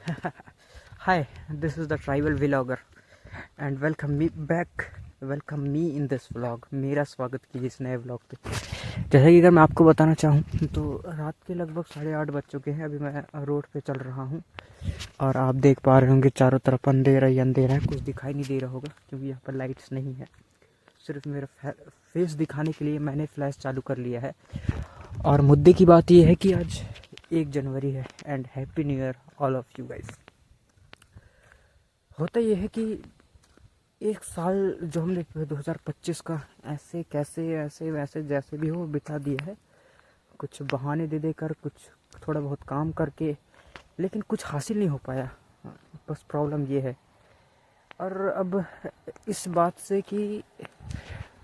Hi, this is the tribal vlogger and welcome me in this vlog। मेरा स्वागत कीजिए इस नए व्लॉग पे। जैसा कि अगर मैं आपको बताना चाहूँ तो रात के लगभग 8:30 बज चुके हैं। अभी मैं रोड पे चल रहा हूँ और आप देख पा रहे होंगे चारों तरफ अंधेरा ही अंधेरा है। कुछ दिखाई नहीं दे रहा होगा क्योंकि यहाँ पर लाइट्स नहीं है। सिर्फ मेरा फेस दिखाने के लिए मैंने फ्लैश चालू कर लिया है। और मुद्दे की बात यह है कि आज 1 जनवरी है and happy new year all of you guys. होता यह है कि एक साल जो हमने 2025 का ऐसे कैसे ऐसे वैसे जैसे भी हो बिता दिया है, कुछ बहाने दे देकर, कुछ थोड़ा बहुत काम करके, लेकिन कुछ हासिल नहीं हो पाया। बस प्रॉब्लम ये है। और अब इस बात से कि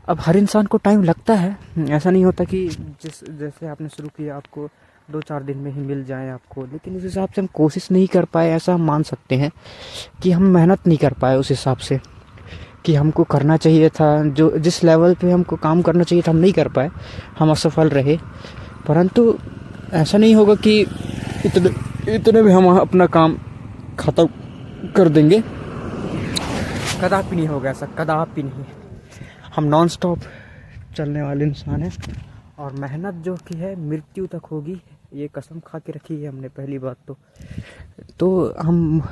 अब हर इंसान को टाइम लगता है। ऐसा नहीं होता कि जैसे आपने शुरू किया आपको 2-4 दिन में ही मिल जाए आपको, लेकिन उस हिसाब से हम कोशिश नहीं कर पाए। ऐसा हम मान सकते हैं कि हम मेहनत नहीं कर पाए उस हिसाब से कि हमको करना चाहिए था। जो जिस लेवल पे हमको काम करना चाहिए था हम नहीं कर पाए, हम असफल रहे। परंतु ऐसा नहीं होगा कि इतने में हम अपना काम ख़त्म कर देंगे। कदापि नहीं होगा ऐसा, कदापि नहीं। हम नॉन स्टॉप चलने वाले इंसान हैं और मेहनत जो की है मृत्यु तक होगी, ये कसम खा के रखी है हमने। पहली बात तो हम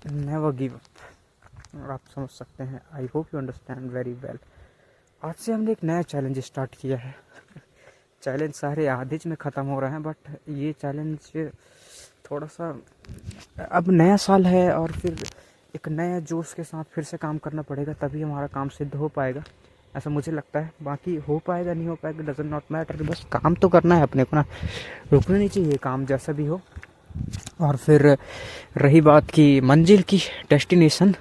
नेवर गिव अप, आप समझ सकते हैं। I hope you understand very well. आज से हमने एक नया चैलेंज स्टार्ट किया है। चैलेंज सारे आधे में ख़त्म हो रहे हैं, बट ये चैलेंज थोड़ा सा, अब नया साल है और फिर एक नया जोश के साथ फिर से काम करना पड़ेगा, तभी हमारा काम सिद्ध हो पाएगा, ऐसा मुझे लगता है। बाकी हो पाएगा नहीं हो पाएगा डजंट नॉट मैटर, बस काम तो करना है अपने को ना, रुकना नहीं चाहिए काम जैसा भी हो। और फिर रही बात की मंजिल की, डेस्टिनेशन,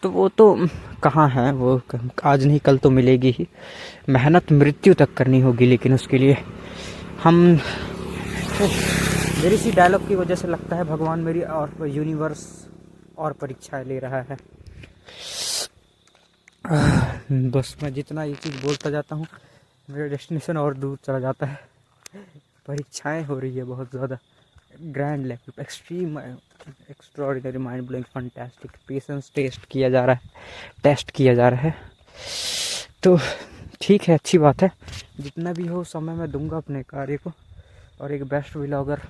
तो वो तो कहाँ है, वो आज नहीं कल तो मिलेगी ही। मेहनत मृत्यु तक करनी होगी, लेकिन उसके लिए हम मेरी सी डायलॉग की वजह से लगता है भगवान मेरी और यूनिवर्स और परीक्षाएं ले रहा है। बस मैं जितना ये चीज़ बोलता जाता हूँ मेरा डेस्टिनेशन और दूर चला जाता है। परीक्षाएं हो रही है बहुत ज़्यादा, grand level, extreme, extraordinary, mind blowing, fantastic. Patience test किया जा रहा है। तो ठीक है, अच्छी बात है। जितना भी हो समय मैं दूंगा अपने कार्य को, और एक बेस्ट व्लॉगर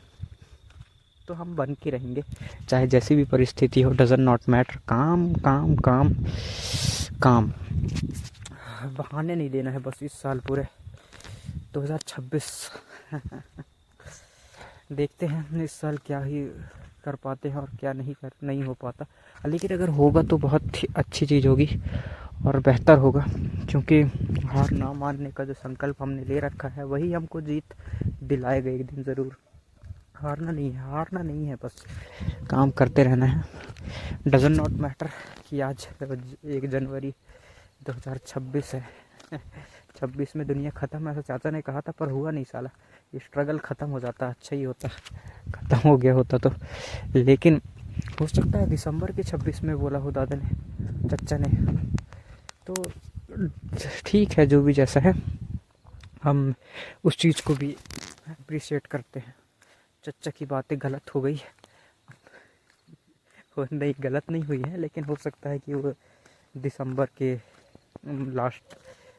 तो हम बन के रहेंगे, चाहे जैसी भी परिस्थिति हो। डजंट नॉट मैटर, काम काम काम काम। बहाने नहीं देना है बस इस साल पूरे 2026। देखते हैं इस साल क्या ही कर पाते हैं और क्या नहीं हो पाता। लेकिन अगर होगा तो बहुत ही अच्छी चीज़ होगी और बेहतर होगा, क्योंकि हार ना मानने का जो संकल्प हमने ले रखा है वही हमको जीत दिलाएगा एक दिन ज़रूर। हारना नहीं है, बस काम करते रहना है। डजंट नॉट मैटर कि आज 1 जनवरी 2026 है। 26 में दुनिया ख़त्म, ऐसा चाचा ने कहा था, पर हुआ नहीं साला। ये स्ट्रगल ख़त्म हो जाता, अच्छा ही होता, ख़त्म हो गया होता तो। लेकिन हो सकता है दिसंबर के 26 में बोला हो दादा ने, चचा ने। तो ठीक है, जो भी जैसा है हम उस चीज़ को भी अप्रिशिएट करते हैं। चचा की बातें गलत हो गई, वो नहीं गलत नहीं हुई है, लेकिन हो सकता है कि वो दिसंबर के लास्ट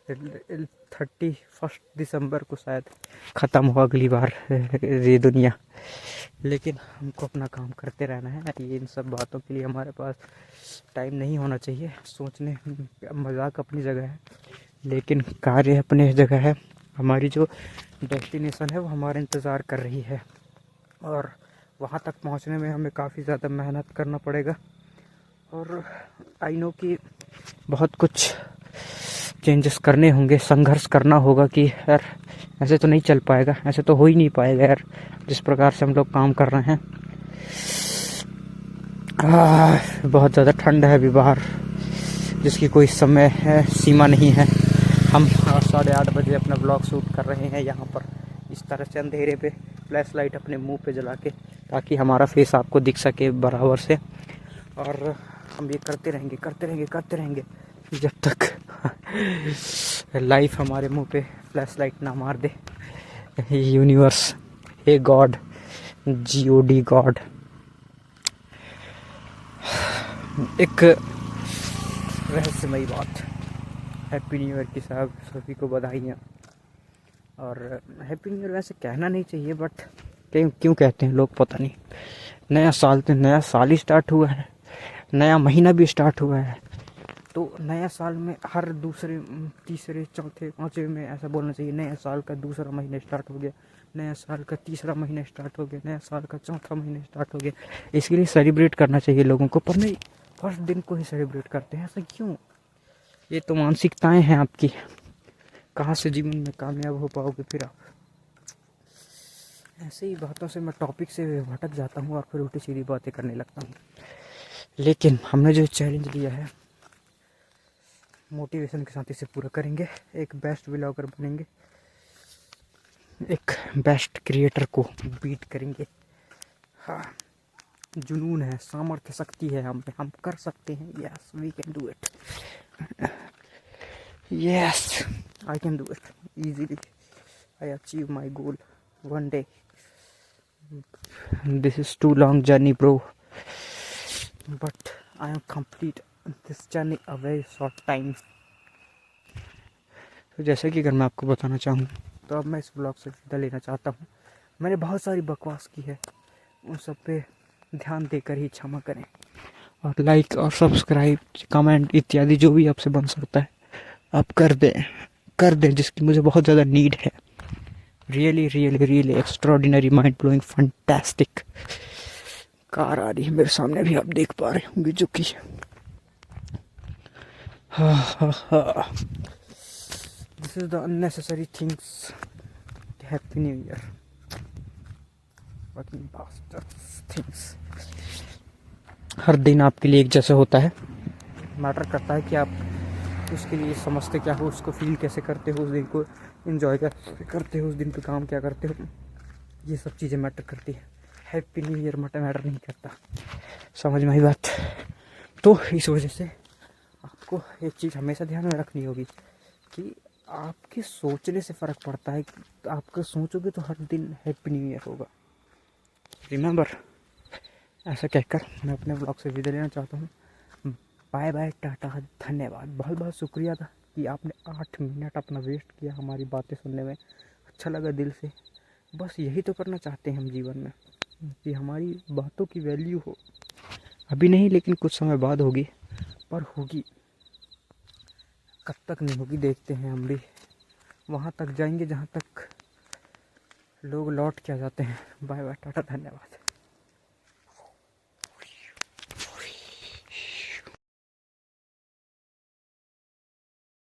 31 दिसंबर को शायद ख़त्म हो अगली बार ये दुनिया। लेकिन हमको अपना काम करते रहना है। ये इन सब बातों के लिए हमारे पास टाइम नहीं होना चाहिए। सोचने, मजाक अपनी जगह है, लेकिन कार्य अपनी जगह है। हमारी जो डेस्टिनेशन है वो हमारा इंतज़ार कर रही है, और वहाँ तक पहुँचने में हमें काफ़ी ज़्यादा मेहनत करना पड़ेगा। और आई नो कि बहुत कुछ चेंजेस करने होंगे, संघर्ष करना होगा कि यार ऐसे तो नहीं चल पाएगा, ऐसे तो हो ही नहीं पाएगा यार, जिस प्रकार से हम लोग काम कर रहे हैं। बहुत ज़्यादा ठंड है अभी बाहर, जिसकी कोई समय है, सीमा नहीं है। हम 8:30 बजे अपना ब्लॉग शूट कर रहे हैं यहाँ पर, इस तरह से अंधेरे पे फ्लैश लाइट अपने मुंह पे जला के, ताकि हमारा फेस आपको दिख सके बराबर से। और हम ये करते रहेंगे जब तक लाइफ हमारे मुंह पे फ्लैश लाइट ना मार दे। यूनिवर्स, हे गॉड, GOD गॉड। एक रहस्यमयी बात, हैप्पी न्यू ईयर की साहब सभी को बधाइयाँ। और हैप्पी न्यू ईयर वैसे कहना नहीं चाहिए, बट क्यों कहते हैं लोग पता नहीं। नया साल तो नया साल ही स्टार्ट हुआ है, नया महीना भी स्टार्ट हुआ है। तो नया साल में हर दूसरे तीसरे चौथे पाँचवें में ऐसा बोलना चाहिए, नया साल का दूसरा महीना स्टार्ट हो गया, नया साल का तीसरा महीना स्टार्ट हो गया, नया साल का चौथा महीना स्टार्ट हो गया। इसके लिए सेलिब्रेट करना चाहिए लोगों को, पर नहीं फर्स्ट दिन को ही सेलिब्रेट करते हैं। ऐसा क्यों? ये तो मानसिकताएं हैं आपकी। कहाँ से जीवन में कामयाब हो पाओगे फिर आप? ऐसे ही बातों से मैं टॉपिक से भटक जाता हूँ और फिर उल्टी सीधी बातें करने लगता हूँ। लेकिन हमने जो चैलेंज लिया है, मोटिवेशन के साथ इसे पूरा करेंगे। एक बेस्ट व्लॉगर बनेंगे, एक बेस्ट क्रिएटर को बीट करेंगे। हाँ, जुनून है, सामर्थ्य, शक्ति है हम कर सकते हैं। Yes we can do it. Yes I can do it easily. I achieve my goal one day. This is too long journey, bro, but I am complete this journey a very short time. तो जैसे कि अगर मैं आपको बताना चाहूँ तो अब मैं इस ब्लॉग से विदा लेना चाहता हूँ। मैंने बहुत सारी बकवास की है, उन सब पे ध्यान देकर ही क्षमा करें। और लाइक और सब्सक्राइब, कमेंट इत्यादि जो भी आपसे बन सकता है आप कर दें, जिसकी मुझे बहुत ज़्यादा नीड है। Really really really extraordinary, mind blowing, fantastic car आ रही है मेरे सामने, भी आप देख पा रहे होंगे, जो कि this is the unnecessary things. Happy new year fucking bastards things. हर दिन आपके लिए एक जैसा होता है, मैटर करता है कि आप उसके लिए समझते क्या हो, उसको फील कैसे करते हो, उस दिन को एंजॉय कैसे करते हो, उस दिन पे काम क्या करते हो, ये सब चीज़ें मैटर करती है। हैप्पी न्यू ईयर मैटर नहीं करता, समझ में आई बात? तो इस वजह से आपको एक चीज़ हमेशा ध्यान में रखनी होगी कि आपके सोचने से फ़र्क पड़ता है। आप सोचोगे तो हर दिन हैप्पी न्यू ईयर होगा, रिमेंबर। ऐसा कहकर मैं अपने ब्लॉग से विदा लेना चाहता हूँ। बाय बाय, टाटा, धन्यवाद। बहुत बहुत शुक्रिया था कि आपने 8 मिनट अपना वेस्ट किया हमारी बातें सुनने में। अच्छा लगा दिल से। बस यही तो करना चाहते हैं हम जीवन में, कि हमारी बातों की वैल्यू हो। अभी नहीं, लेकिन कुछ समय बाद होगी, पर होगी। कब तक नहीं होगी देखते हैं, हम भी वहाँ तक जाएंगे जहाँ तक लोग लौट के आ जाते हैं। बाय बाय, टाटा, धन्यवाद।